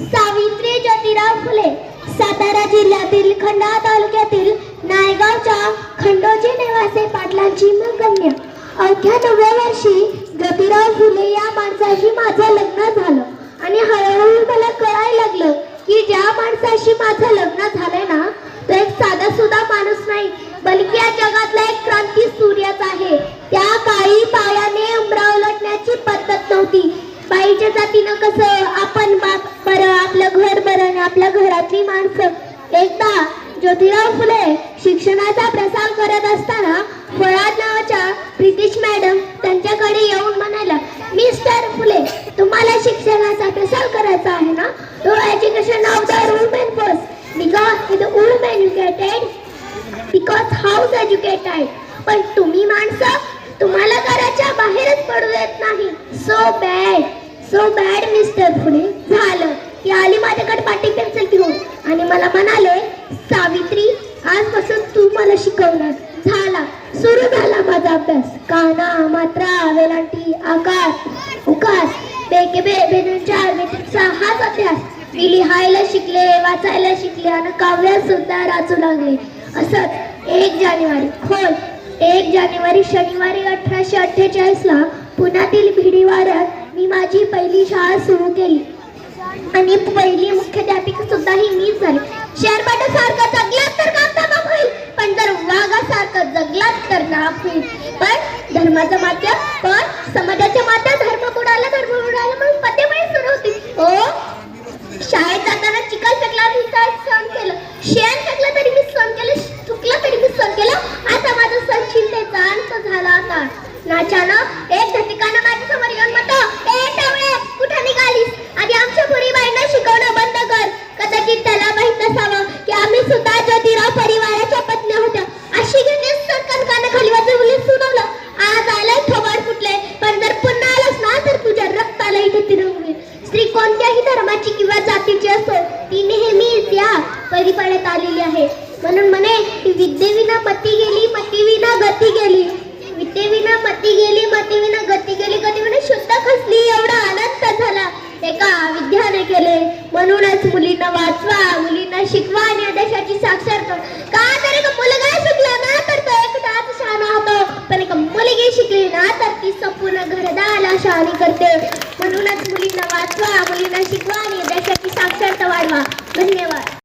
सावित्री ज्योतिराव फुले सातारा जिल्ह्यातील खंडाळा तालुक्यातील नायगावच्या खंडोजी नेवासे पाटलांची गम्य अवघ्या 9व्या वर्षी ज्योतिराव फुले या माणसाशी माझं लग्न झालं आणि हळूहळू मला कळायला लागलं की ज्या माणसाशी माझं लग्न झालंय ना तो एक साधा सुद्धा माणूस नाही, बल्कि या जगातला एक क्रांती सूर्यच आहे. त्या काळी पायाने उमरा उलटण्याची पद्धत नव्हती. बाईच्या जातीनं कसं आपण बाप बरं, आपलं घर बरं आणि आपल्या घरातली माणसं. एकदा ज्योतिराव फुले शिक्षणाचा प्रसार करत असताना फळाद नावाच्या ब्रिटिश मॅडम त्यांच्याकडे येऊन म्हणाल्या, मिस्टर फुले, तुम्हाला शिक्षणाचा प्रसार करायचा आहे ना? तो education of the women first because the women educated because house educated. पण तुम्ही माणसं, तुम्हाला घराच्या बाहेरच पडू देत नाही. सो बॅड मिस्टर फुले. झालं की आली माझ्याकडे पाटी पेन्सिल घेऊन आणि मला म्हणाले, सावित्री, आजपासून तू मला शिकवणार. झाला, सुरू झाला माझा अभ्यास. काना, मात्रा, वेलांटी, आकार, उकार, बेके बेदूंच्या बेतीचा हाच अभ्यास. मी लिहायला शिकले, वाचायला शिकले आणि काव्य सुद्धा वाचू लागले. असंच 1 जानेवारी शनिवारी 1848 ला पुण्यातील भिडीवाड्यात मी माझी पहिली शाळा सुरू केली आणि पहिली मुख्याध्यापिका सुद्धा ही मीच झाली. शेरपाटासारखा जगलात तर काम होईल, पण जर वाघासारखं जगलात तर नाफ होईल. पण धर्माचं मात्य, पण समाजाच्या मात्या, धर्म बुडाला म्हणून पद्यमळी सुरू होती. शाळेत जाताना चिखल फेकला मी सहन केलं, शेण फेकला तरी मी सहन केलं, चुकला तरी मी सहन केलं. आता माझा सहनशीलतेचा अंत झाला होता. नाचानं एक झटिकानं माझ्या समोर येऊन म्हणतो, ए टावळे, कुठे निघालीस? आधी आमच्या पुरीबाईंना शिकवणं बंद कर. कदाचित त्याला माहित नसावं की आम्ही सुद्धा ज्योतिराव परिवाराच्या पत्नी होत्या. अशी घेणे सटकन कानाखाली वाजवली सुनावलं. आज आलाय थोबाड फुटले, पण जर पुन्हा आलास ना तर तुझ्या रक्ताला इथे तिरंगेल. स्त्री कोणत्याही धर्माची किंवा जातीची असो, ती नेहमीच या परिपाड्यात आलेली आहे. म्हणून म्हणे की विद्येविना मती गेली, मतीविना गती गेली. विद्येविना मती गेली, मतीविना गती गेली. कधी म्हणे शुद्ध खसली, एवढा आनंद झाला एका विद्याने केले. म्हणूनच मुलींना वाचवा, मुलींना शिकवा आणि देशाची साक्षरता. का तर एक मुलगा शिकला ना तर तो एकटाच शहाणा होतो, पण एक मुलगी शिकली ना तर ती संपूर्ण घरदाराला शहाणी करते. म्हणूनच मुलींना वाचवा, मुलींना शिकवा आणि देशाची साक्षरता वाढवा. धन्यवाद.